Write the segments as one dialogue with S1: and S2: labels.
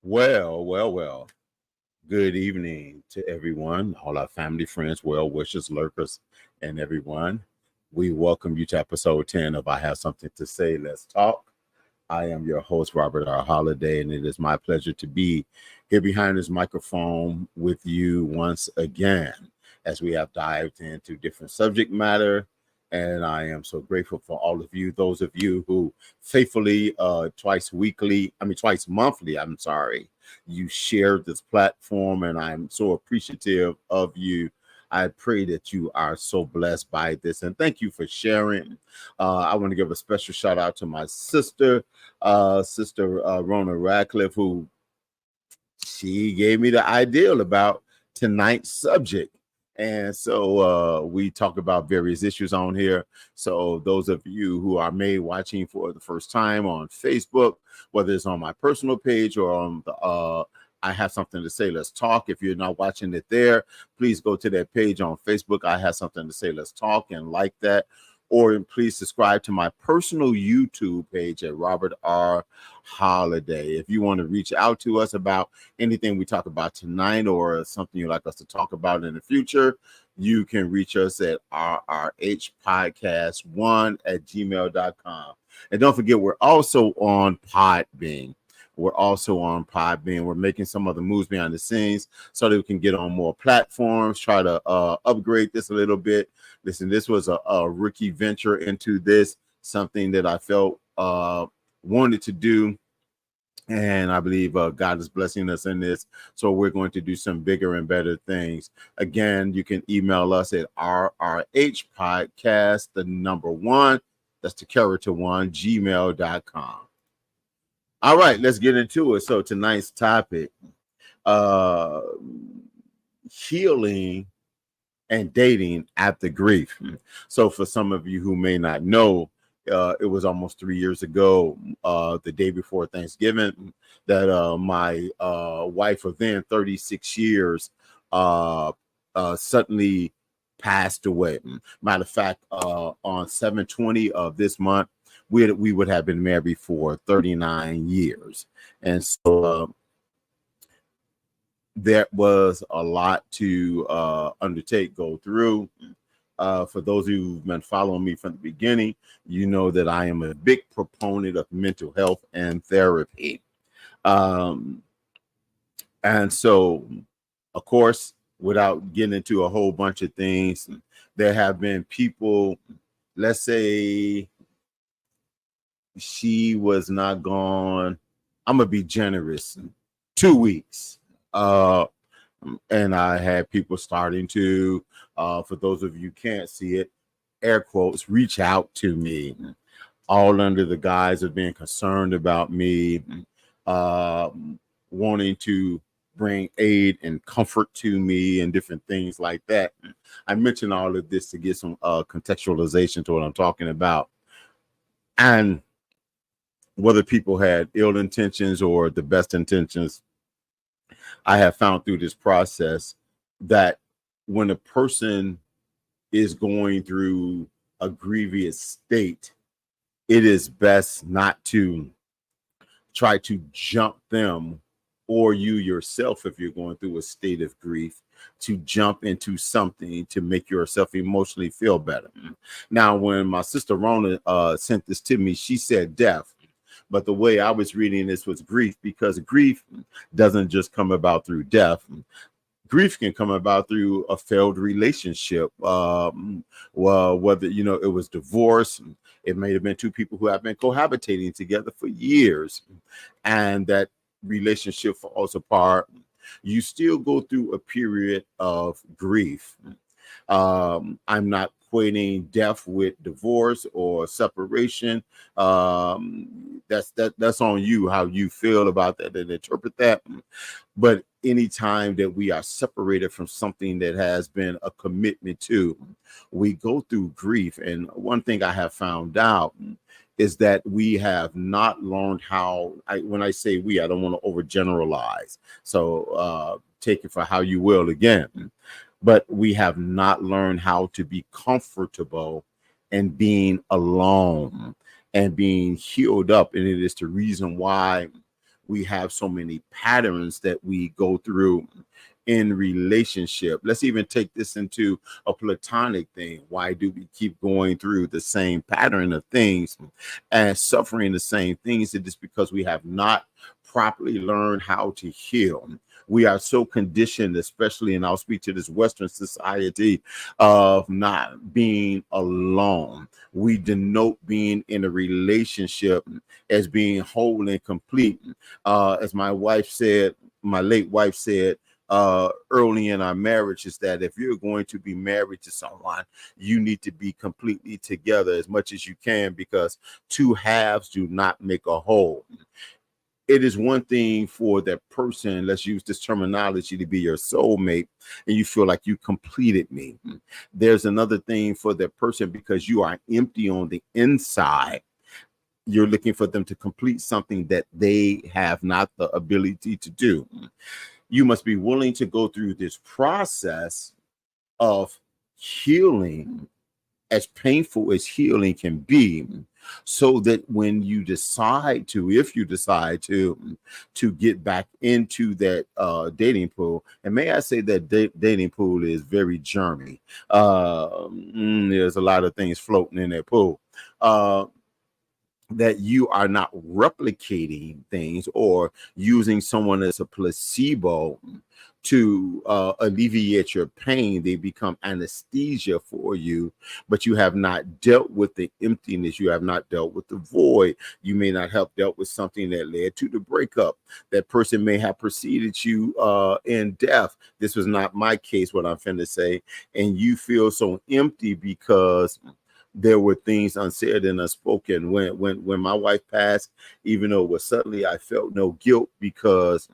S1: Well. Good evening to everyone, all our family, friends, well wishers, lurkers, and everyone. We welcome you to episode 10 of I Have Something to Say, Let's Talk. I am your host, Robert R. Holiday, and it is my pleasure to be here behind this microphone with you once again as we have dived into different subject matter. And I am so grateful for all of you, those of you who faithfully, twice monthly, you share this platform, and I'm so appreciative of you. I pray that you are so blessed by this, and thank you for sharing. I want to give a special shout out to my sister Rona Radcliffe, who she gave me the ideal about tonight's subject. And so we talk about various issues on here. So those of you who are watching for the first time on Facebook, whether it's on my personal page or on the I Have Something to Say, Let's Talk. If you're not watching it there, please go to that page on Facebook. I Have Something to Say, Let's Talk, and like that. Or please subscribe to my personal YouTube page at Robert R. Holiday. If you want to reach out to us about anything we talk about tonight or something you'd like us to talk about in the future, you can reach us at rrhpodcast1@gmail.com. And don't forget, we're also on Podbean. We're making some other moves behind the scenes so that we can get on more platforms, try to upgrade this a little bit. Listen, this was a rookie venture into this, something that I felt wanted to do. And I believe God is blessing us in this. So we're going to do some bigger and better things. Again, you can email us at rrhpodcast, the number one, that's the character one, gmail.com. All right, let's get into it. So tonight's topic, healing and dating after grief. So for some of you who may not know, it was almost 3 years ago, the day before Thanksgiving, that my wife of then 36 years suddenly passed away. Matter of fact, on 7/20 of this month, we would have been married for 39 years. And so there was a lot to go through. For those who've been following me from the beginning, you know that I am a big proponent of mental health and therapy. And so, of course, without getting into a whole bunch of things, there have been people, let's say she was not gone, I'm going to be generous, 2 weeks. And I had people starting to, for those of you who can't see it, air quotes, reach out to me, all under the guise of being concerned about me, wanting to bring aid and comfort to me and different things like that. I mentioned all of this to get some contextualization to what I'm talking about. And whether people had ill intentions or the best intentions, I have found through this process that when a person is going through a grievous state, it is best not to try to jump them, or you yourself, if you're going through a state of grief, to jump into something to make yourself emotionally feel better. Now, when my sister Rona sent this to me, she said death. But the way I was reading this was grief, because grief doesn't just come about through death. Grief can come about through a failed relationship. Well, whether it was divorce, it may have been two people who have been cohabitating together for years, and that relationship falls apart. You still go through a period of grief. I'm not equating death with divorce or separation. That's on you, how you feel about that and interpret that. But anytime that we are separated from something that has been a commitment to, we go through grief. And one thing I have found out is that we have not learned how, when I say we, I don't want to overgeneralize. So take it for how you will again. But we have not learned how to be comfortable and being alone and being healed up. And it is the reason why we have so many patterns that we go through in relationship. Let's even take this into a platonic thing. Why do we keep going through the same pattern of things and suffering the same things? It is because we have not properly learned how to heal. We are so conditioned, especially, and I'll speak to this Western society, of not being alone. We denote being in a relationship as being whole and complete. As my wife said, my late wife said, early in our marriage, is that if you're going to be married to someone, you need to be completely together as much as you can, because two halves do not make a whole. It is one thing for that person, let's use this terminology, to be your soulmate and you feel like you completed me. There's another thing for that person, because you are empty on the inside. You're looking for them to complete something that they have not the ability to do. You must be willing to go through this process of healing, as painful as healing can be, so that when you decide to, if you decide to get back into that dating pool, and may I say that dating pool is very germy. There's a lot of things floating in that pool. That you are not replicating things or using someone as a placebo to alleviate your pain. They become anesthesia for you, but you have not dealt with the emptiness. You have not dealt with the void. You may not have dealt with something that led to the breakup. That person may have preceded you in death. This was not my case, what I'm finna say. And you feel so empty because there were things unsaid and unspoken. When my wife passed, even though it was suddenly, I felt no guilt, because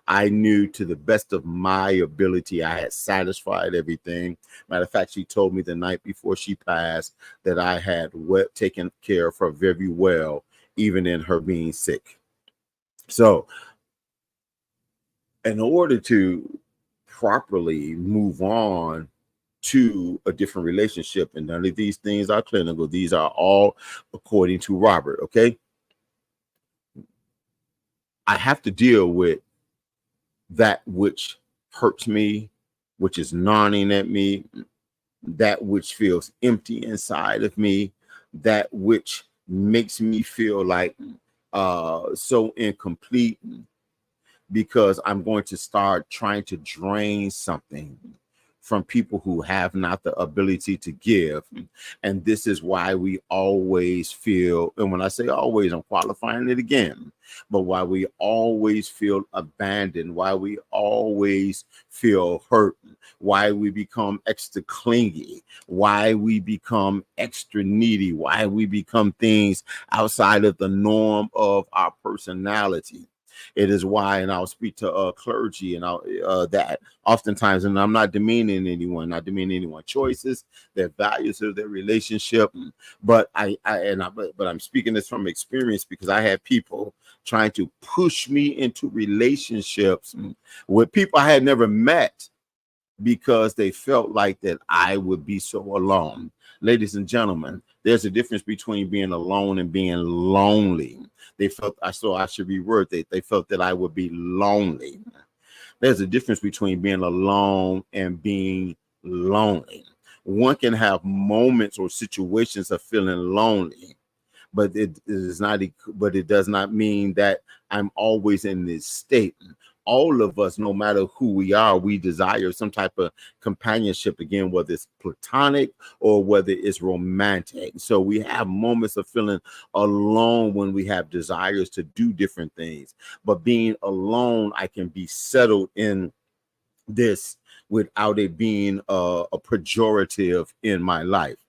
S1: I knew to the best of my ability I had satisfied everything. Matter of fact, she told me the night before she passed that I had taken care of her very well, even in her being sick. So in order to properly move on to a different relationship, and none of these things are clinical, these are all according to Robert, okay? I have to deal with that which hurts me, which is gnawing at me, that which feels empty inside of me, that which makes me feel like so incomplete, because I'm going to start trying to drain something from people who have not the ability to give. And this is why we always feel, and when I say always, I'm qualifying it again, but why we always feel abandoned, why we always feel hurt, why we become extra clingy, why we become extra needy, why we become things outside of the norm of our personality. It is why, and I'll speak to clergy, and that oftentimes, and I'm not demeaning anyone, not demeaning anyone's choices, their values of their relationship, but but I'm speaking this from experience, because I had people trying to push me into relationships with people I had never met, because they felt like that I would be so alone. Ladies and gentlemen, there's a difference between being alone and being lonely. They felt I should be worth it. They felt that I would be lonely. There's a difference between being alone and being lonely. One can have moments or situations of feeling lonely, but it is not. But it does not mean that I'm always in this state. All of us, no matter who we are, we desire some type of companionship, again, whether it's platonic or whether it's romantic. So we have moments of feeling alone when we have desires to do different things. But being alone, I can be settled in this without it being a pejorative in my life.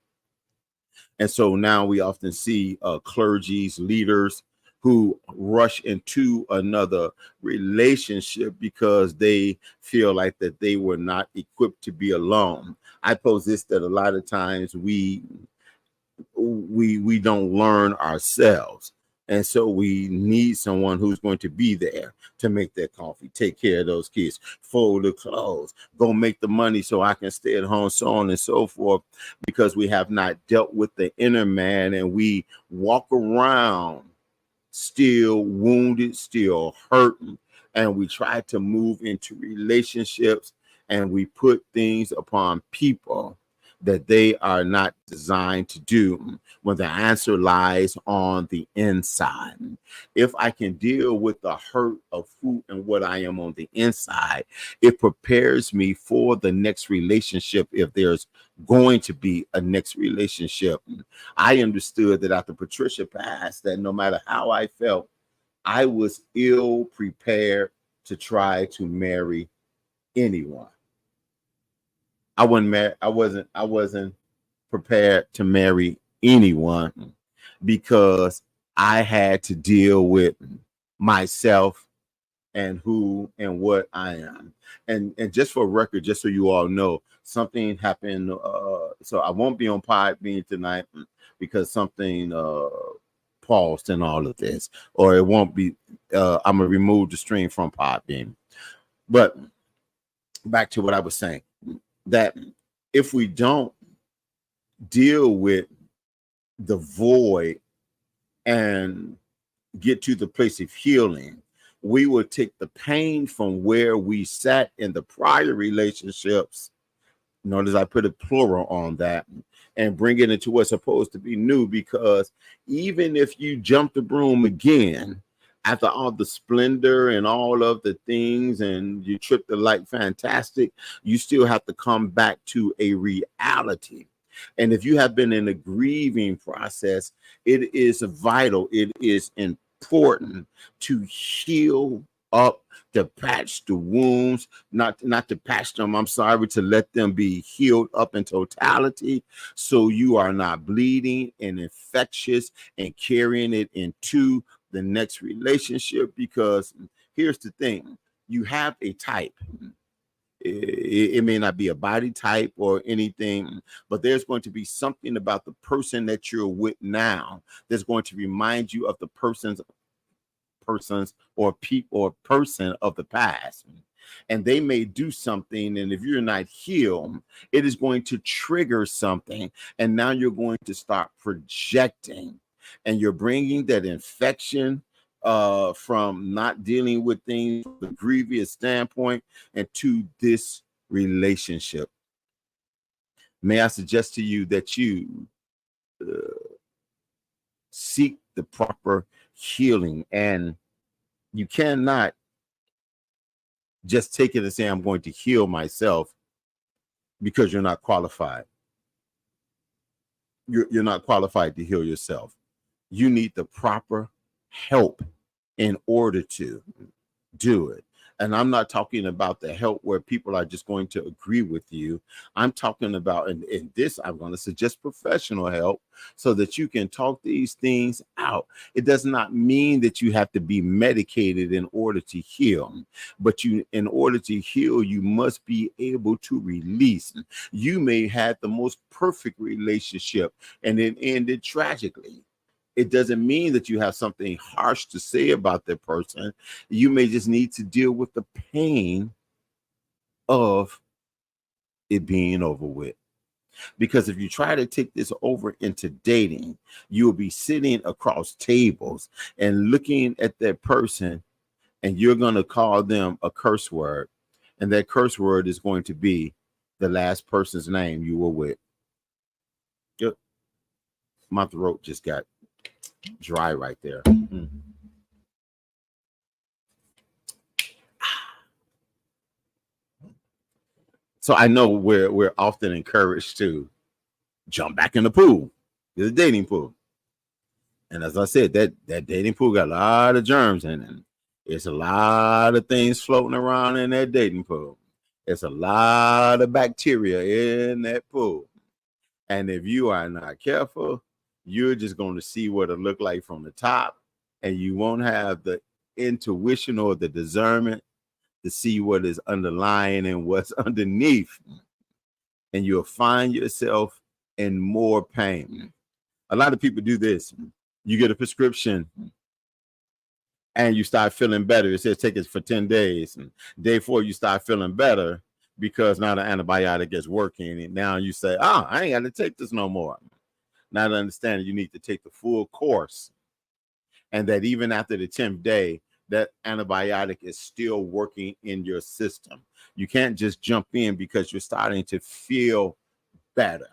S1: And so now we often see clergies, leaders who rush into another relationship because they feel like that they were not equipped to be alone. I pose this, that a lot of times we don't learn ourselves. And so we need someone who's going to be there to make that coffee, take care of those kids, fold the clothes, go make the money so I can stay at home, so on and so forth, because we have not dealt with the inner man, and we walk around still wounded, still hurting, and we try to move into relationships and we put things upon people that they are not designed to do, when the answer lies on the inside. If I can deal with the hurt of who and what I am on the inside, it prepares me for the next relationship. If there's going to be a next relationship, I understood that after Patricia passed, that no matter how I felt, I was ill prepared to try to marry anyone. I wasn't prepared to marry anyone because I had to deal with myself and who and what I am. And just for record, just so you all know, something happened. So I won't be on Podbean tonight because something paused in all of this, or it won't be. I'm gonna remove the stream from Podbean. But back to what I was saying, that if we don't deal with the void and get to the place of healing, we will take the pain from where we sat in the prior relationships, notice I put a plural on that, and bring it into what's supposed to be new. Because even if you jump the broom again after all the splendor and all of the things and you trip the light fantastic, you still have to come back to a reality. And if you have been in a grieving process, it is vital, it is important to heal up, to patch the wounds, not to patch them, I'm sorry, to let them be healed up in totality, so you are not bleeding and infectious and carrying it into the next relationship. Because here's the thing, you have a type. It may not be a body type or anything, but there's going to be something about the person that you're with now that's going to remind you of the persons or people or person of the past. And they may do something, and if you're not healed, it is going to trigger something, and now you're going to start projecting, and you're bringing that infection from not dealing with things from the grievous standpoint and to this relationship. May I suggest to you that you seek the proper healing, and you cannot just take it and say, I'm going to heal myself, because you're not qualified. You're not qualified to heal yourself. You need the proper help in order to do it. And I'm not talking about the help where people are just going to agree with you. I'm talking about, in this, I'm going to suggest professional help so that you can talk these things out. It does not mean that you have to be medicated in order to heal, but in order to heal, you must be able to release. You may have the most perfect relationship and it ended tragically. It doesn't mean that you have something harsh to say about that person. You may just need to deal with the pain of it being over with. Because if you try to take this over into dating, you will be sitting across tables and looking at that person, and you're going to call them a curse word. And that curse word is going to be the last person's name you were with. My throat just got dry right there. So I know we're often encouraged to jump back in the pool, the dating pool. And as I said, that dating pool got a lot of germs in it. It's a lot of things floating around in that dating pool. It's a lot of bacteria in that pool. And if you are not careful, you're just going to see what it look like from the top, and you won't have the intuition or the discernment to see what is underlying and what's underneath. And you'll find yourself in more pain. A lot of people do this. You get a prescription and you start feeling better. It says take it for 10 days. And day 4, you start feeling better because now the antibiotic is working. And now you say, I ain't got to take this no more. Now to understand, you need to take the full course. and that even after the 10th day, that antibiotic is still working in your system. You can't just jump in because you're starting to feel better.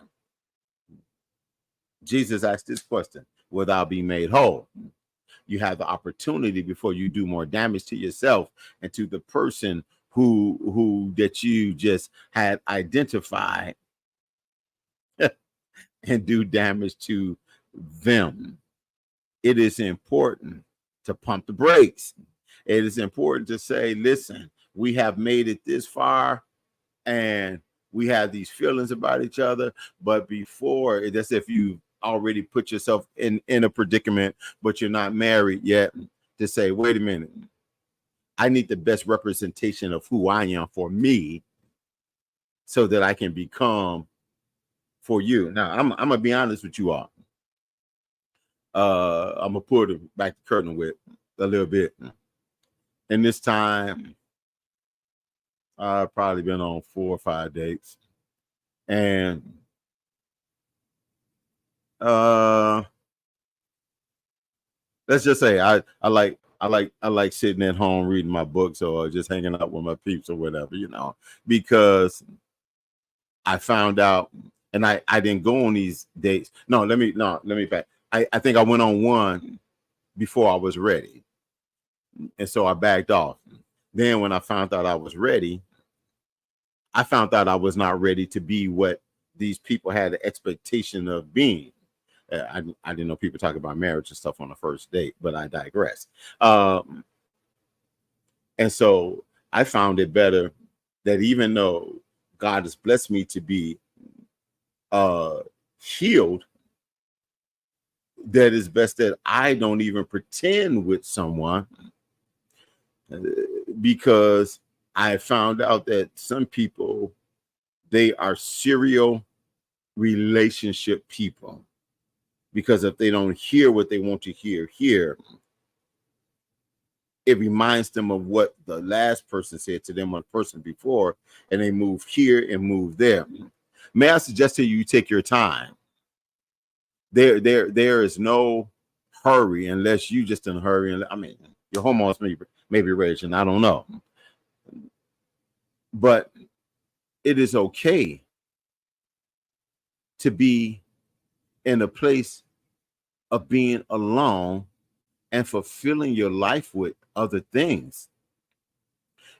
S1: Jesus asked this question, will thou be made whole? You have the opportunity before you do more damage to yourself and to the person who that you just had identified and do damage to them. It is important to pump the brakes. It is important to say, listen, we have made it this far and we have these feelings about each other. But before, that's if you already put yourself in a predicament, but you're not married yet, to say, wait a minute, I need the best representation of who I am for me so that I can become for you. Now, I'm going to be honest with you all. I'm going to pull back the curtain with a little bit. And this time, I've probably been on 4 or 5 dates. And let's just say I like sitting at home reading my books or just hanging out with my peeps or whatever, because I found out, and I didn't go on these dates. Let me back. I think I went on one before I was ready. And so I backed off. Then when I found out I was ready, I found out I was not ready to be what these people had the expectation of being. I didn't know people talk about marriage and stuff on the first date, but I digress. And so I found it better that even though God has blessed me to be healed, that it's best that I don't even pretend with someone, because I found out that some people, they are serial relationship people. Because if they don't hear what they want to hear here, it reminds them of what the last person said to them, one person before, and they move here and move there. May I suggest to you take your time. There is no hurry unless you just in a hurry. I mean, your hormones may be raging. I don't know. But it is okay to be in a place of being alone and fulfilling your life with other things.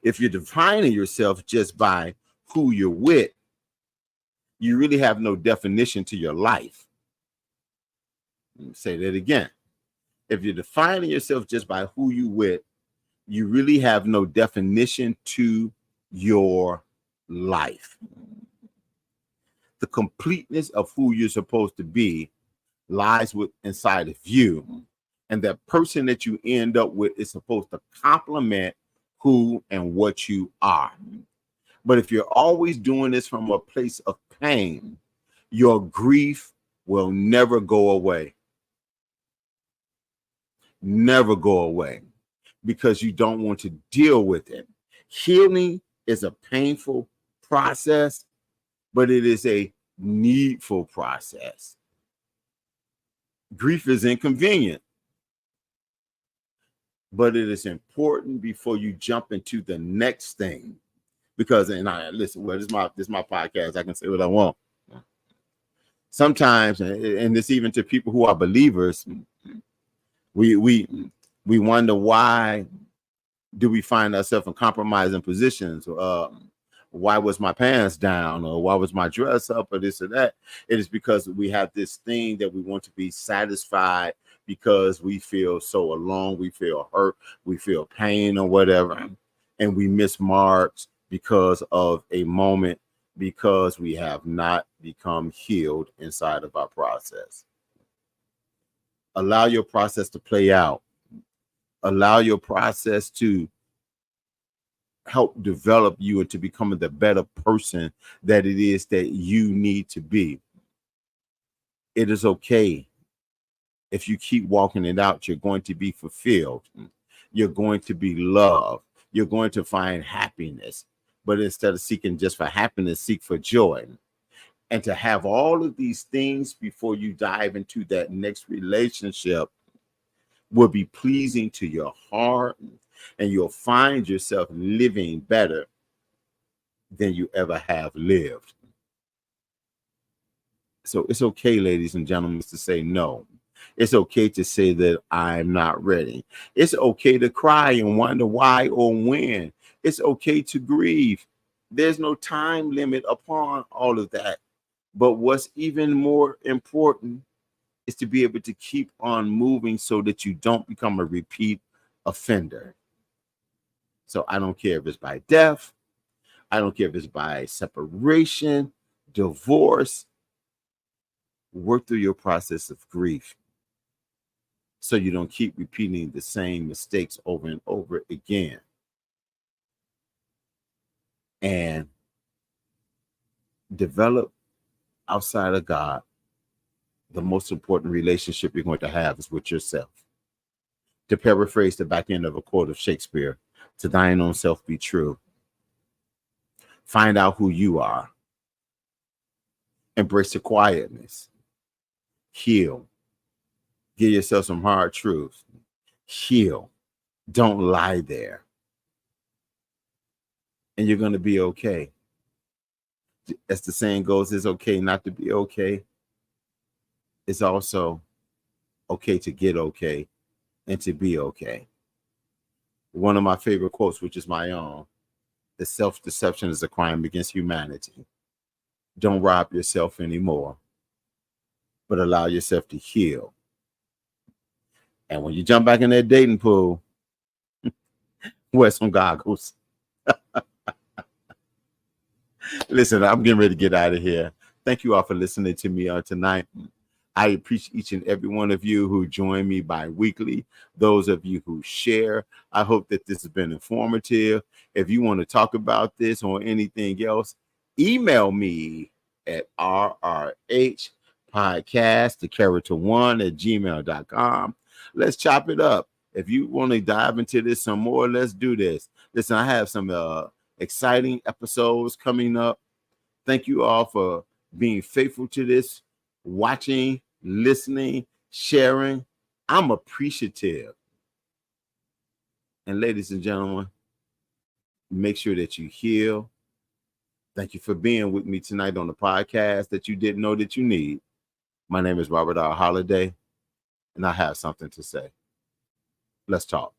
S1: If you're defining yourself just by who you're with, you really have no definition to your life. Let me say that again. If you're defining yourself just by who you with, you really have no definition to your life. The completeness of who you're supposed to be lies inside of you. And that person that you end up with is supposed to complement who and what you are. But if you're always doing this from a place of pain, your grief will never go away. Never go away, because you don't want to deal with it. Healing is a painful process, but it is a needful process. Grief is inconvenient, but it is important before you jump into the next thing. Because, and I listen, well, this is my podcast. I can say what I want. Sometimes, and this even to people who are believers, we wonder, why do we find ourselves in compromising positions? Why was my pants down, or why was my dress up, or this or that? It is because we have this thing that we want to be satisfied, because we feel so alone, we feel hurt, we feel pain or whatever, and we miss marks because of a moment, because we have not become healed inside of our process. Allow your process to play out. Allow your process to help develop you into becoming the better person that it is that you need to be. It is okay. If you keep walking it out, you're going to be fulfilled. You're going to be loved. You're going to find happiness. But instead of seeking just for happiness, seek for joy. And to have all of these things before you dive into that next relationship will be pleasing to your heart, and you'll find yourself living better than you ever have lived. So it's okay, ladies and gentlemen, to say no. It's okay to say that I'm not ready. It's okay to cry and wonder why or when. It's okay to grieve. There's no time limit upon all of that. But what's even more important is to be able to keep on moving so that you don't become a repeat offender. So I don't care if it's by death. I don't care if it's by separation, divorce. Work through your process of grief so you don't keep repeating the same mistakes over and over again. And develop outside of God. The most important relationship you're going to have is with yourself. To paraphrase the back end of a quote of Shakespeare, to thine own self be true. Find out who you are. Embrace the quietness. Heal. Give yourself some hard truths. Heal. Don't lie there. And you're going to be okay. As the saying goes, it's okay not to be okay. It's also okay to get okay and to be okay. One of my favorite quotes, which is my own, the self-deception is a crime against humanity. Don't rob yourself anymore, but allow yourself to heal. And when you jump back in that dating pool, wear some goggles. Listen, I'm getting ready to get out of here. Thank you all for listening to me tonight. I appreciate each and every one of you who join me bi-weekly. Those of you who share, I hope that this has been informative. If you want to talk about this or anything else, email me at rrhpodcast, the character 1 at gmail.com. Let's chop it up. If you want to dive into this some more, let's do this. Listen, I have some exciting episodes coming up. Thank you all for being faithful to this, watching, listening, sharing. I'm appreciative. And ladies and gentlemen, make sure that you heal. Thank you for being with me tonight on the podcast that you didn't know that you need. My name is Robert R. Holiday, and I have something to say. Let's talk.